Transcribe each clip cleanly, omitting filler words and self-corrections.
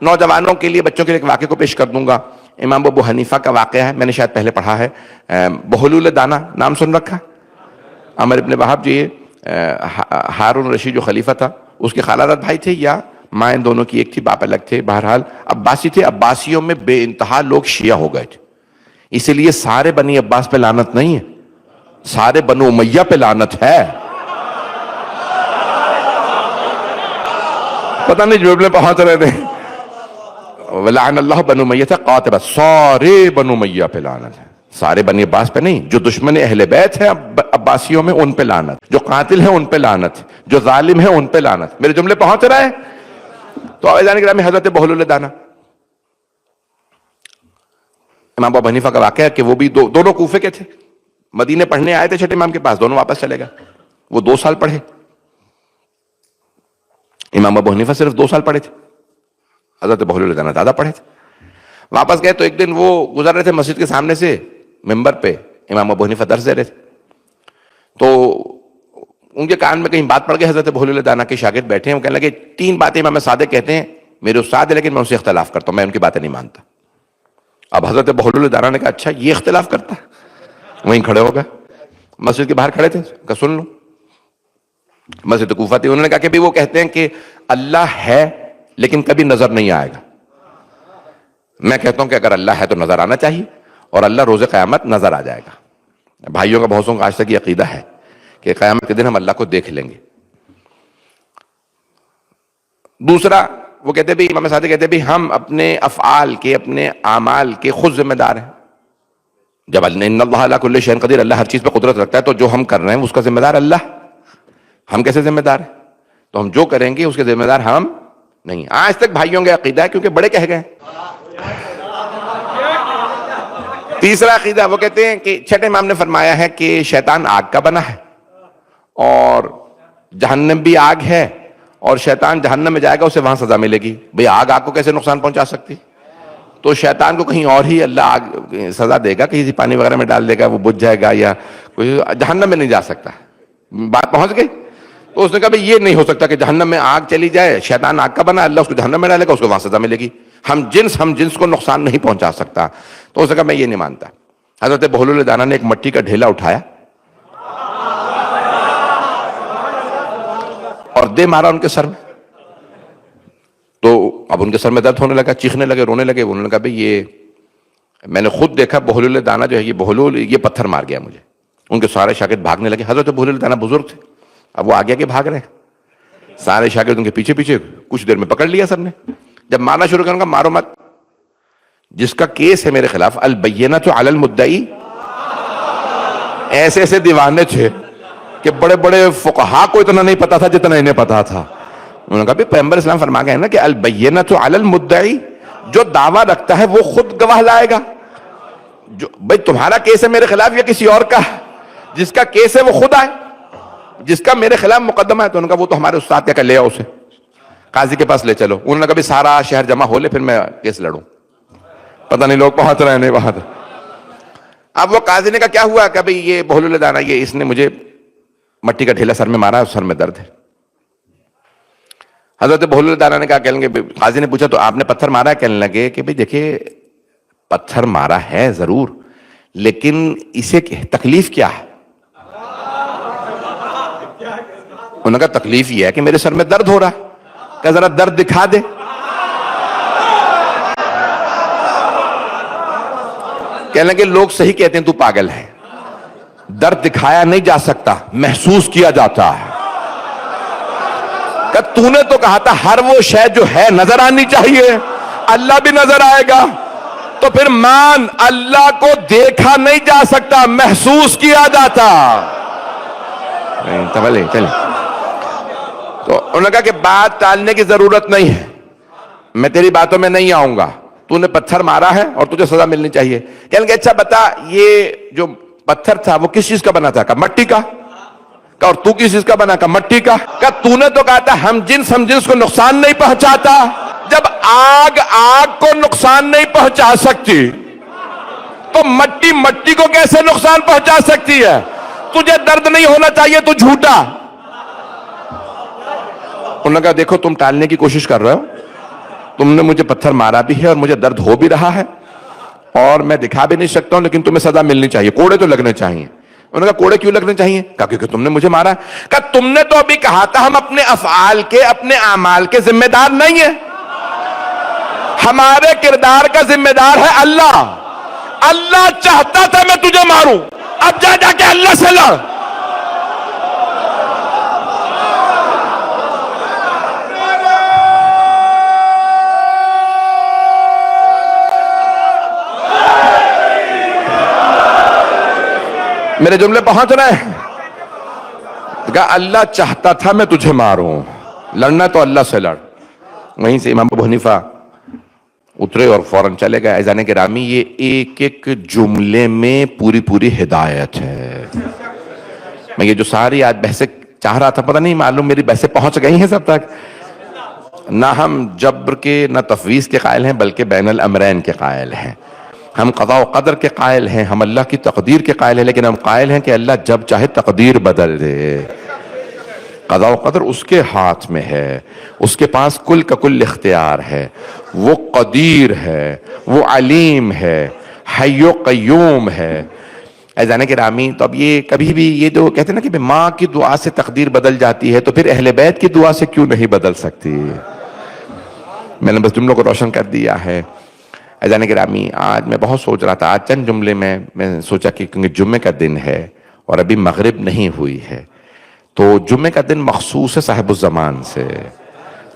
نوجوانوں کے لیے، بچوں کے لیے ایک واقعے کو پیش کر دوں گا. امام ابو حنیفہ کا واقعہ ہے، میں نے شاید پہلے پڑھا ہے. بہلول دانہ نام سن رکھا؟ عمر ابن وہب جو یہ ہارون رشید جو خلیفہ تھا اس کے خالہ داد بھائی تھے یا مائیں دونوں کی ایک تھی، باپ الگ تھے. بہرحال عباسی تھے. عباسیوں میں بے انتہا لوگ شیعہ ہو گئے تھے، اسی لیے سارے بنی عباس پہ لعنت نہیں ہے، سارے بنو امیہ پہ لعنت ہے. پتہ نہیں جوبلے پہنچ رہے تھے. وَلَعَنَ اللَّهُ بنو امیہ قاتبہ، سارے بنو امیہ پہ لعنت ہے، سارے بنی عباس پہ نہیں. جو دشمن اہل بیت ہیں عباسیوں میں ان پہ لعنت، جو قاتل ہیں ان پہ لعنت، جو ظالم ہیں ان پہ لعنت. میرے جملے پہنچ رہے ہیں؟ تو عزیزان گرامی، حضرت بہلول دانہ امام ابو حنیفہ کا واقعہ ہے کہ وہ بھی دونوں کوفے کے تھے، مدینے پڑھنے آئے تھے چھٹے امام کے پاس، دونوں واپس چلے گئے. وہ 2 سال پڑھے، امام ابو حنیفہ صرف 2 سال پڑھے تھے، حضرت بہلول دانہ زیادہ پڑھے تھے. واپس گئے تو ایک دن وہ گزر رہے تھے مسجد کے سامنے سے، ممبر پہ امام ابو حنیفہ درس دے رہے تھے، تو ان کے کان میں کہیں بات پڑ گئی. حضرت بہلول دانہ کے شاگرد بیٹھے ہیں، وہ کہنے لگے 3 باتیں امام صادق کہتے ہیں، میرے استاد ہے لیکن میں ان سے اختلاف کرتا ہوں، میں ان کی باتیں نہیں مانتا. اب حضرت بہلول دانہ نے کہا اچھا یہ اختلاف کرتا ہے؟ وہیں کھڑے ہو گئے، مسجد کے باہر کھڑے تھے، کہا سن لو. مسجد کوفہ تھی. انہوں نے کہا کہ بھی وہ کہتے ہیں کہ اللہ ہے لیکن کبھی نظر نہیں آئے گا. میں کہتا ہوں کہ اگر اللہ ہے تو نظر آنا چاہیے، اور اللہ روز قیامت نظر آ جائے گا. بھائیوں کا بہت کا آج تک یہ عقیدہ ہے کہ قیامت کے دن ہم اللہ کو دیکھ لیں گے. دوسرا وہ کہتے بھی، امام صادق کہتے بھی ہم اپنے افعال کے، اپنے اعمال کے خود ذمہ دار ہیں. جب ان اللہ علی کل شیء قدیر، اللہ ہر چیز پہ قدرت رکھتا ہے، تو جو ہم کر رہے ہیں اس کا ذمہ دار اللہ. ہم کیسے ذمہ دار ہیں؟ تو ہم جو کریں گے اس کے ذمہ دار ہم نہیں. آج تک بھائیوں کا عقیدہ ہے کیونکہ بڑے کہہ گئے. تیسرا عقیدہ وہ کہتے ہیں کہ چھٹے امام نے فرمایا ہے کہ شیطان آگ کا بنا ہے اور جہنم بھی آگ ہے، اور شیطان جہنم میں جائے گا، اسے وہاں سزا ملے گی. بھئی آگ کو کیسے نقصان پہنچا سکتی؟ تو شیطان کو کہیں اور ہی اللہ آگ سزا دے گا، کسی پانی وغیرہ میں ڈال دے گا، وہ بجھ جائے گا، یا کوئی جہنم میں نہیں جا سکتا. بات پہنچ گئی؟ تو اس نے کہا بھئی یہ نہیں ہو سکتا کہ جہنم میں آگ چلی جائے، شیطان آگ کا بنا، اللہ اس کو جہنم میں ڈالے گا، اس کو وہاں سزا ملے گی. ہم جنس کو نقصان نہیں پہنچا سکتا. تو اس نے کہا میں یہ نہیں مانتا. حضرت بہلول دانہ نے ایک مٹی کا ڈھیلا اٹھایا اور دے مارا ان کے سر میں. تو اب ان کے سر میں درد ہونے لگا، چیخنے لگے، رونے لگے. انہوں نے کہا بھئی یہ میں نے خود دیکھا، بہلول دانہ جو ہے یہ پتھر مار گیا مجھے. ان کے سارے شاگرد بھاگنے لگے. حضرت بہلول دانہ بزرگ تھے، اب وہ آگے بھاگ رہے ہیں، سارے شاگرد ان کے پیچھے پیچھے. کچھ دیر میں پکڑ لیا سب نے. جب مارنا شروع کرنے کا، مارو مت، جس کا کیس ہے میرے خلاف، البینۃ علی المدعی. ایسے ایسے دیوانے تھے کہ بڑے بڑے فقہا کو اتنا نہیں پتا تھا جتنا انہیں پتا تھا. انہوں نے کہا بھی پیغمبر اسلام فرما گئے نا کہ البینۃ علی المدعی، جو دعویٰ رکھتا ہے وہ خود گواہ لائے گا. جو بھئی تمہارا کیس ہے میرے خلاف یا کسی اور کا، جس کا کیس ہے وہ خود آئے، جس کا میرے خلاف مقدمہ ہے. تو انہوں نے کہا وہ تو ہمارے استاد کہہ لے آؤ اسے، قاضی کے پاس لے چلو. انہوں نے کہا بھی سارا شہر جمع ہو لے پھر میں کیس لڑوں. پتہ نہیں لوگ پہنچ رہے ہیں نہیں وہاں. اب وہ قاضی نے کہا کیا ہوا؟ کہ بھئی یہ بہلول دانہ اس نے مجھے مٹی کا ڈھیلا سر میں مارا، سر میں درد ہے. حضرت بہلول دانہ نے کہا، کہنے لگے، قاضی نے پوچھا تو آپ نے پتھر مارا ہے؟ کہنے لگے کہ بھئی دیکھیں پتھر مارا ہے ضرور، لیکن اسے تکلیف کیا ہے؟ انہوں نے کہا تکلیف یہ ہے کہ میرے سر میں درد ہو رہا ہے. کہ ذرا درد دکھا دے. کہنے لگے لوگ صحیح کہتے ہیں تو پاگل ہے، درد دکھایا نہیں جا سکتا، محسوس کیا جاتا ہے. کہ تو نے تو کہا تھا ہر وہ شے جو ہے نظر آنی چاہیے، اللہ بھی نظر آئے گا. تو پھر مان، اللہ کو دیکھا نہیں جا سکتا، محسوس کیا جاتا. چلے. تو انہوں نے کہا کہ بات ٹالنے کی ضرورت نہیں ہے، میں تیری باتوں میں نہیں آؤں گا. تو نے پتھر مارا ہے اور تجھے سزا ملنی چاہیے. کہنے لگے اچھا بتا یہ جو پتھر تھا وہ کس چیز کا بنا تھا؟ کہ مٹی کا. اور تو کس چیز کا بنا؟ کہ مٹی کا. کہ تو نے تو کہا تھا ہم جنس کو نقصان نہیں پہنچاتا. جب آگ کو نقصان نہیں پہنچا سکتی تو مٹی کو کیسے نقصان پہنچا سکتی ہے؟ تجھے درد نہیں ہونا چاہیے تو جھوٹا. انہوں نے کہا دیکھو تم ٹالنے کی کوشش کر رہے ہو، تم نے مجھے پتھر مارا بھی ہے اور مجھے درد ہو بھی رہا ہے اور میں دکھا بھی نہیں سکتا ہوں، لیکن تمہیں سزا ملنی چاہیے، کوڑے تو لگنے چاہیے۔ انہوں نے کہا کوڑے کیوں لگنے چاہیے؟ کہا کیونکہ تم نے مجھے مارا۔ کہا تم نے تو ابھی کہا تھا ہم اپنے افعال کے، اپنے اعمال کے ذمہ دار نہیں ہیں، ہمارے کردار کا ذمہ دار ہے اللہ۔ اللہ چاہتا تھا میں تجھے ماروں، اب جا جا کے اللہ سے لڑ۔ میرے جملے پہنچ رہے ہیں؟ کہا اللہ چاہتا تھا میں تجھے ماروں، لڑنا تو اللہ سے لڑ۔ وہیں سے امام ابو حنیفہ اترے اور فوراً چلے گئے۔ عزیزان گرامی، یہ ایک ایک جملے میں پوری ہدایت ہے۔ میں یہ جو ساری آج بحثیں چاہ رہا تھا، پتہ نہیں معلوم میری بحثیں پہنچ گئی ہیں سب تک۔ نہ ہم جبر کے نہ تفویض کے قائل ہیں، بلکہ بین الامرین کے قائل ہیں۔ ہم قضاء و قدر کے قائل ہیں، ہم اللہ کی تقدیر کے قائل ہیں، لیکن ہم قائل ہیں کہ اللہ جب چاہے تقدیر بدل دے۔ قضاء و قدر اس کے ہاتھ میں ہے، اس کے پاس کل کا کل اختیار ہے، وہ قدیر ہے، وہ علیم ہے، حی و قیوم ہے۔ عزیزان گرامی، تو اب یہ کبھی بھی یہ جو کہتے ہیں نا کہ ماں کی دعا سے تقدیر بدل جاتی ہے، تو پھر اہل بیت کی دعا سے کیوں نہیں بدل سکتی؟ میں نے بس جملوں کو روشن کر دیا ہے۔ عزیزان گرامی، آج میں بہت سوچ رہا تھا، آج چند جملے میں سوچا کہ کیونکہ جمعے کا دن ہے اور ابھی مغرب نہیں ہوئی ہے، تو جمعے کا دن مخصوص ہے صاحب الزمان سے،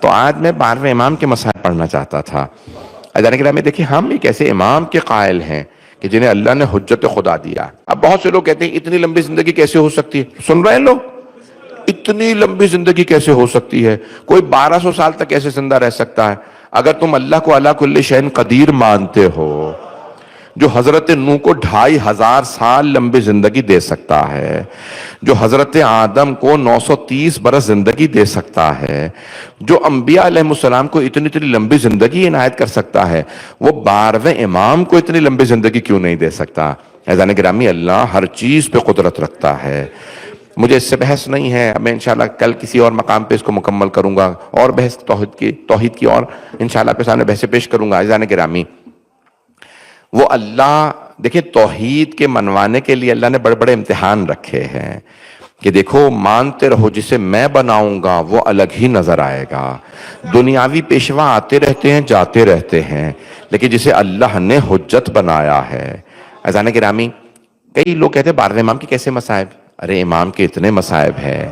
تو آج میں 12ویں امام کے مسائل پڑھنا چاہتا تھا۔ عزیزان گرامی دیکھیں، ہم ایک ایسے امام کے قائل ہیں کہ جنہیں اللہ نے حجت خدا دیا۔ اب بہت سے لوگ کہتے ہیں اتنی لمبی زندگی کیسے ہو سکتی ہے؟ سن رہے ہیں لوگ؟ اتنی لمبی زندگی کیسے ہو سکتی ہے؟ کوئی 1200 سال تک کیسے زندہ رہ سکتا ہے؟ اگر تم اللہ کو علی کل شیء قدیر مانتے ہو، جو حضرت نوح کو 2500 سال لمبی زندگی دے سکتا ہے، جو حضرت آدم کو 930 برس زندگی دے سکتا ہے، جو انبیاء علیہ السلام کو اتنی لمبی زندگی عنایت کر سکتا ہے، وہ 12ویں امام کو اتنی لمبی زندگی کیوں نہیں دے سکتا؟ عزیزان گرامی، اللہ ہر چیز پہ قدرت رکھتا ہے۔ مجھے اس سے بحث نہیں ہے، میں انشاءاللہ کل کسی اور مقام پہ اس کو مکمل کروں گا، اور بحث توحید کی اور انشاءاللہ آپ کے سامنے بحث پیش کروں گا۔ عزیزان گرامی، وہ اللہ، دیکھیں توحید کے منوانے کے لیے اللہ نے بڑے بڑے امتحان رکھے ہیں کہ دیکھو مانتے رہو، جسے میں بناؤں گا وہ الگ ہی نظر آئے گا۔ دنیاوی پیشوا آتے رہتے ہیں جاتے رہتے ہیں، لیکن جسے اللہ نے حجت بنایا ہے۔ عزیزان گرامی، کئی لوگ کہتے ہیں 12ویں امام کے کیسے مصائب؟ ارے امام کے اتنے مصائب ہیں۔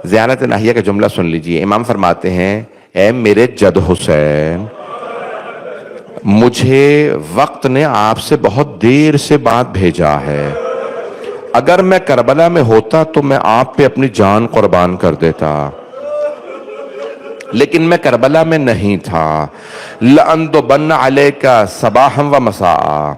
زیارت ناہیہ کا جملہ سن لیجئے، امام فرماتے ہیں اے میرے جد حسین، مجھے وقت نے آپ سے بہت دیر سے بات بھیجا ہے، اگر میں کربلا میں ہوتا تو میں آپ پہ اپنی جان قربان کر دیتا، لیکن میں کربلا میں نہیں تھا۔ لأندبن علیک صباحا و مساء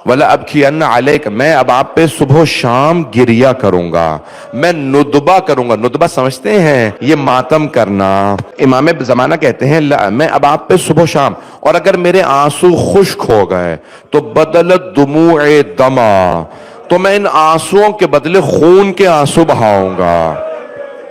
وَلَأَبْكِيَنَّ عَلَيْكَ، میں اب آپ پہ صبح و شام گریہ کروں گا، میں ندبہ کروں گا۔ ندبہ سمجھتے ہیں؟ یہ ماتم کرنا۔ امام زمانہ کہتے ہیں میں اب آپ پہ صبح و شام، اور اگر میرے آنسو خشک ہو گئے تو بدلت دموع دما، تو میں ان آنسوؤں کے بدلے خون کے آنسو بہاؤں گا۔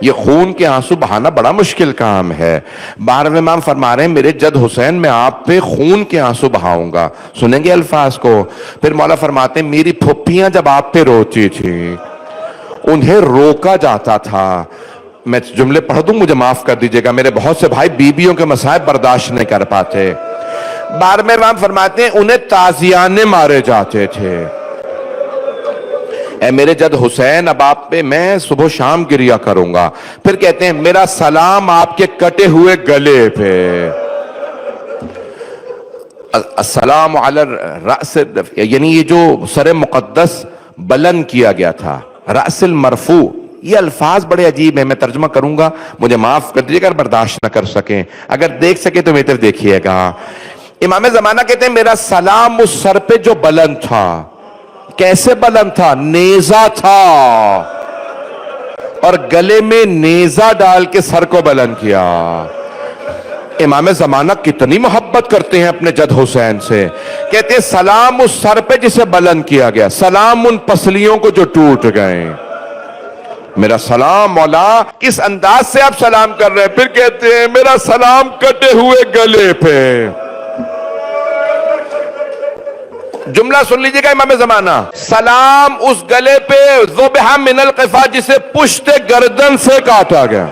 یہ خون کے آنسو بہانا بڑا مشکل کام ہے۔ 12ویں امام فرما رہے ہیں میرے جد حسین، میں آپ پہ خون کے آنسو بہاؤں گا۔ سنیں گے الفاظ کو؟ پھر مولا فرماتے ہیں میری پھوپھیاں جب آپ پہ روتی تھی، انہیں روکا جاتا تھا۔ میں جملے پڑھ دوں، مجھے معاف کر دیجئے گا، میرے بہت سے بھائی بیویوں کے مصائب برداشت نہیں کر پاتے۔ 12ویں امام فرماتے ہیں انہیں تازیانے مارے جاتے تھے۔ اے میرے جد حسین، اب آپ پہ میں صبح و شام گریہ کروں گا۔ پھر کہتے ہیں میرا سلام آپ کے کٹے ہوئے گلے پہ، السلام علی الرأس، یعنی یہ جو سر مقدس بلند کیا گیا تھا، رأس المرفوع، یہ الفاظ بڑے عجیب ہیں، میں ترجمہ کروں گا، مجھے معاف کر دیجیے گا اگر برداشت نہ کر سکیں، اگر دیکھ سکیں تو میری طرف دیکھیے گا۔ امام زمانہ کہتے ہیں میرا سلام اس سر پہ جو بلند تھا، کیسے بلند تھا؟ نیزہ تھا، اور گلے میں نیزہ ڈال کے سر کو بلند کیا۔ امام زمانہ کتنی محبت کرتے ہیں اپنے جد حسین سے، کہتے ہیں سلام اس سر پہ جسے بلند کیا گیا، سلام ان پسلیوں کو جو ٹوٹ گئے۔ میرا سلام مولا. کس انداز سے آپ سلام کر رہے ہیں؟ پھر کہتے ہیں میرا سلام کٹے ہوئے گلے پہ. جملہ سن لیجئے گا امام زمانہ. سلام اس گلے پہ ذبح من القفا، جسے پشت گردن سے کاٹا گیا.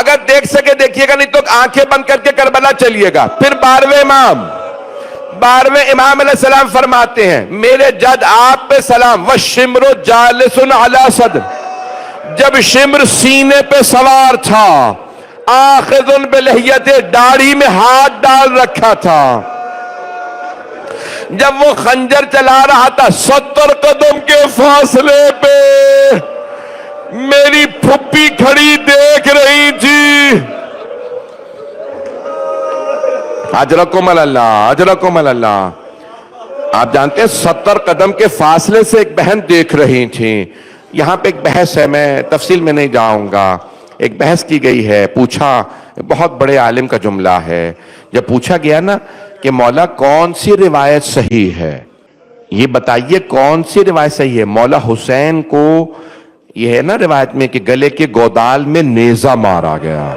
اگر دیکھ سکے دیکھیے گا، نہیں تو آنکھیں بند کر کے کربلا چلیے گا. پھر 12ویں امام علیہ السلام فرماتے ہیں میرے جد آپ پہ سلام. وَالشِّمْرُ جَالِسٌ عَلَى صَدْرٍ، جب شمر سینے پہ سوار تھا، آخذٌ بِلِحْيَتِهِ، داڑھی میں ہاتھ ڈال رکھا تھا. جب وہ خنجر چلا رہا تھا 70 قدم کے فاصلے پہ میری پھپھی کھڑی دیکھ رہی تھی. اجرکم اللہ، اجرکم اللہ. آپ جانتے ہیں 70 قدم کے فاصلے سے ایک بہن دیکھ رہی تھی. یہاں پہ ایک بحث ہے، میں تفصیل میں نہیں جاؤں گا. ایک بحث کی گئی ہے، پوچھا، بہت بڑے عالم کا جملہ ہے. جب پوچھا گیا نا کہ مولا کون سی روایت صحیح ہے، یہ بتائیے کون سی روایت صحیح ہے. مولا حسین کو یہ ہے نا روایت میں کہ گلے کے گودال میں نیزہ مارا گیا.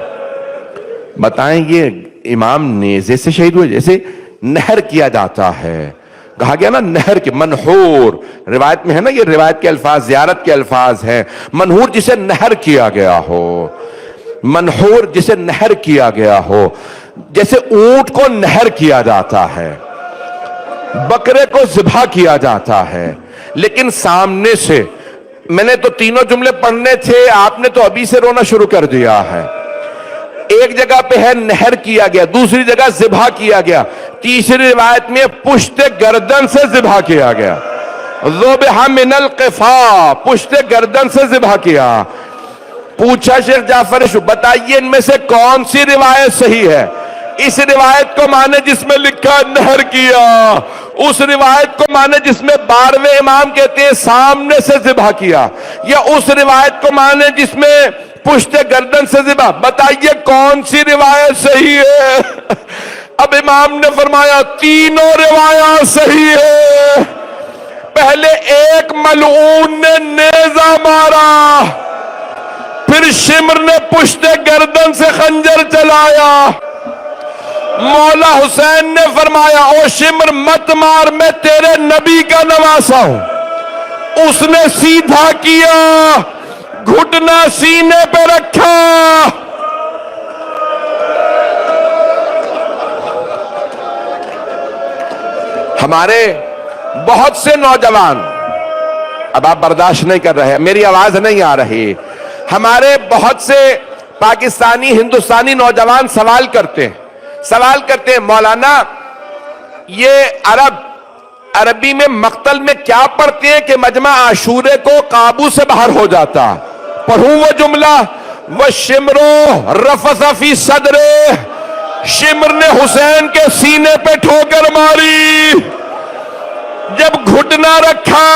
بتائیں یہ امام نیزے سے شہید ہوئے؟ جیسے نہر کیا جاتا ہے، کہا گیا نا نہر کے منحور، روایت میں ہے نا، یہ روایت کے الفاظ زیارت کے الفاظ ہیں. منحور جسے نہر کیا گیا ہو، منحور جسے نہر کیا گیا ہو. جیسے اونٹ کو نہر کیا جاتا ہے، بکرے کو ذبح کیا جاتا ہے، لیکن سامنے سے. میں نے تو تینوں جملے پڑھنے تھے، آپ نے تو ابھی سے رونا شروع کر دیا ہے. ایک جگہ پہ ہے نہر کیا گیا، دوسری جگہ ذبح کیا گیا، تیسری روایت میں پشت گردن سے ذبح کیا گیا. ذبح من القفا، پشت گردن سے ذبح کیا. پوچھا شیخ جعفر بتائیے ان میں سے کون سی روایت صحیح ہے؟ اس روایت کو مانے جس میں لکھا نہر کیا، اس روایت کو مانے جس میں 12ویں امام کہتے ہیں سامنے سے ذبح کیا، یا اس روایت کو مانے جس میں پشت گردن سے ذبح؟ بتائیے کون سی روایت صحیح ہے؟ اب امام نے فرمایا تینوں روایات صحیح ہے. پہلے ایک ملعون نے نیزہ مارا، پھر شمر نے پشت گردن سے خنجر چلایا. مولا حسین نے فرمایا او شمر مت مار، میں تیرے نبی کا نواسا ہوں. اس نے سیدھا کیا، گھٹنا سینے پہ رکھا. ہمارے بہت سے نوجوان، اب آپ برداشت نہیں کر رہے، میری آواز نہیں آ رہی، ہمارے بہت سے پاکستانی ہندوستانی نوجوان سوال کرتے ہیں مولانا یہ عربی میں مقتل میں کیا پڑھتے ہیں کہ مجمع عاشورے کو قابو سے باہر ہو جاتا؟ پڑھوں وہ جملہ وَالشِّمْرُ رَفَثَ فِي صَدْرِهِ، شمر نے حسین کے سینے پہ ٹھوکر ماری. جب گھٹنا رکھا،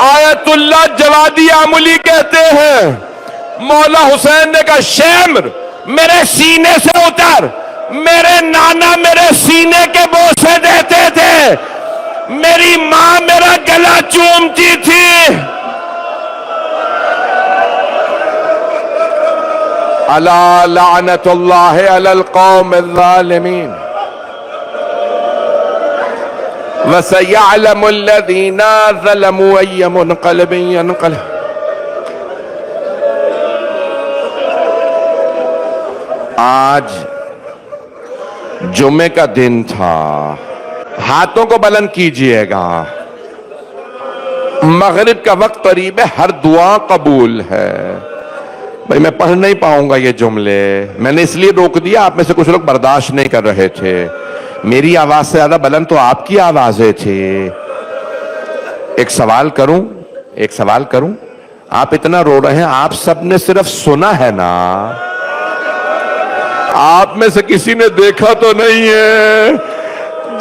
آیت اللہ جوادی عاملی کہتے ہیں مولا حسین نے کہا شمر میرے سینے سے اتر. میرے نانا میرے سینے کے بوسے دیتے تھے، میری ماں میرا گلا چومتی تھی. الا لعنت اللہ علی القوم الظالمین وَسَيَعْلَمُ الَّذِينَ ظَلَمُوا أَيَّ مُنْقَلِبٍ يَنْقَلِبُونَ. آج جمعے کا دن تھا، ہاتھوں کو بلند کیجئے گا. مغرب کا وقت قریب ہے، ہر دعا قبول ہے. بھائی میں پڑھ نہیں پاؤں گا یہ جملے، میں نے اس لیے روک دیا، آپ میں سے کچھ لوگ برداشت نہیں کر رہے تھے. میری آواز سے زیادہ بلند تو آپ کی آوازیں تھی. ایک سوال کروں، آپ اتنا رو رہے ہیں، آپ سب نے صرف سنا ہے نا؟ آپ میں سے کسی نے دیکھا تو نہیں ہے؟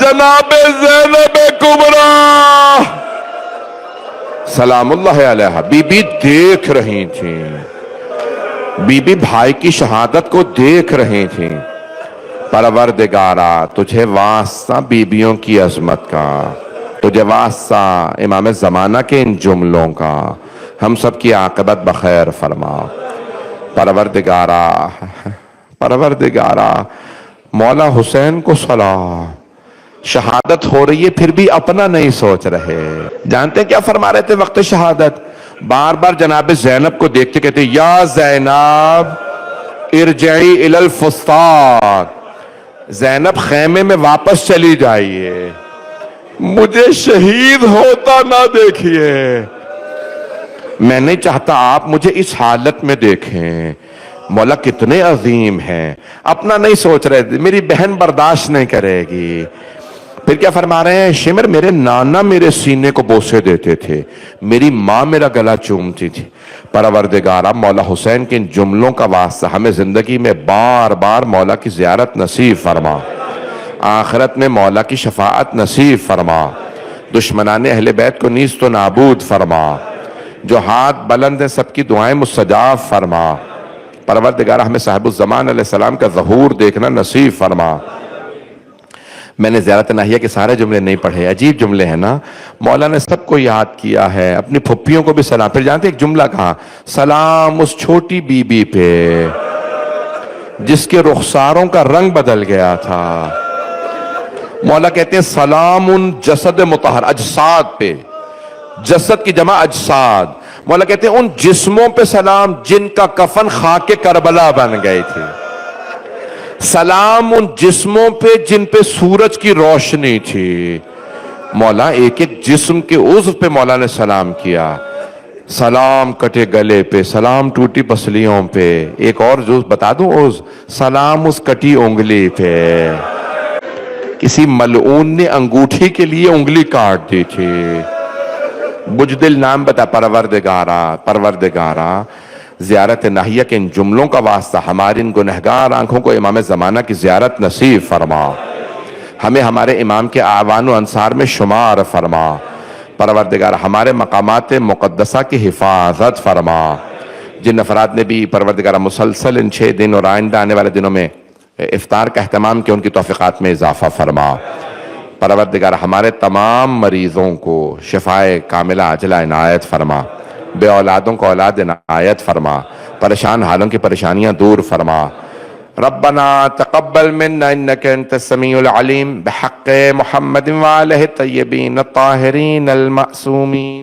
جناب زینب کبریٰ سلام اللہ علیہ بی بی دیکھ رہی تھیں، بی بی بھائی کی شہادت کو دیکھ رہی تھیں. پروردگارا تجھے واسطہ بیبیوں کی عظمت کا، تجھے واسطہ امام زمانہ کے ان جملوں کا ہم سب کی عاقبت بخیر فرما۔ پروردگارا مولا حسین کو سلام، شہادت ہو رہی ہے پھر بھی اپنا نہیں سوچ رہے۔ جانتے ہیں کیا فرما رہے تھے وقت شہادت؟ بار بار جناب زینب کو دیکھتے کہتے یا زینب ارجعی الی الفسطاط، زینب خیمے میں واپس چلی جائیے، مجھے شہید ہوتا نہ دیکھیے، میں نہیں چاہتا آپ مجھے اس حالت میں دیکھیں۔ مولا کتنے عظیم ہیں، اپنا نہیں سوچ رہے تھے، میری بہن برداشت نہیں کرے گی۔ پھر کیا فرما رہے ہیں؟ شمر میرے نانا میرے سینے کو بوسے دیتے تھے، میری ماں میرا گلا چومتی تھی۔ پروردگارہ مولا حسین کے ان جملوں کا واسطہ ہمیں زندگی میں بار بار مولا کی زیارت نصیب فرما، آخرت میں مولا کی شفاعت نصیب فرما، دشمنان اہل بیت کو نیست و نابود فرما، جو ہاتھ بلند ہیں سب کی دعائیں مستجاب فرما۔ پروردگارہ ہمیں صاحب الزمان علیہ السلام کا ظہور دیکھنا نصیب فرما۔ میں نے زیارت ناہیہ کے سارے جملے نہیں پڑھے، عجیب جملے ہیں نا۔ مولا نے سب کو یاد کیا ہے، اپنی پھپھیوں کو بھی سلام۔ پھر جانتے ایک جملہ کہا، سلام اس چھوٹی بی بی پہ جس کے رخساروں کا رنگ بدل گیا تھا۔ مولا کہتے ہیں سلام ان جسد مطہر، اجساد پہ، جسد کی جمع اجساد۔ مولا کہتے ہیں ان جسموں پہ سلام جن کا کفن خاک کربلا بن گئی تھی۔ سلام ان جسموں پہ جن پہ سورج کی روشنی تھی۔ مولا ایک ایک جسم کے عضو پہ مولا نے سلام کیا۔ سلام کٹے گلے پہ، سلام ٹوٹی پسلیوں پہ، ایک اور جو بتا دوں عضو، سلام اس کٹی انگلی پہ۔ کسی ملعون نے انگوٹھی کے لیے انگلی کاٹ دی تھی۔ بجدل نام بتا پروردگارہ زیارت ناہیہ کے ان جملوں کا واسطہ ہماری ان گنہگار آنکھوں کو امام زمانہ کی زیارت نصیب فرما، ہمیں ہمارے امام کے اعوان و انصار میں شمار فرما۔ پروردگار ہمارے مقامات مقدسہ کی حفاظت فرما۔ جن افراد نے بھی پروردگار مسلسل ان 6 دن اور آئندہ آنے والے دنوں میں افطار کا اہتمام کیا، ان کی توفیقات میں اضافہ فرما۔ پروردگار ہمارے تمام مریضوں کو شفائے کاملہ عاجلہ عنایت فرما، بے اولادوں کو اولاد عنایت فرما، پریشان حالوں کی پریشانیاں دور فرما۔ ربنا تقبل منا انك انت السميع العليم بحق محمد وآلہ الطیبین الطاہرین المعصومین۔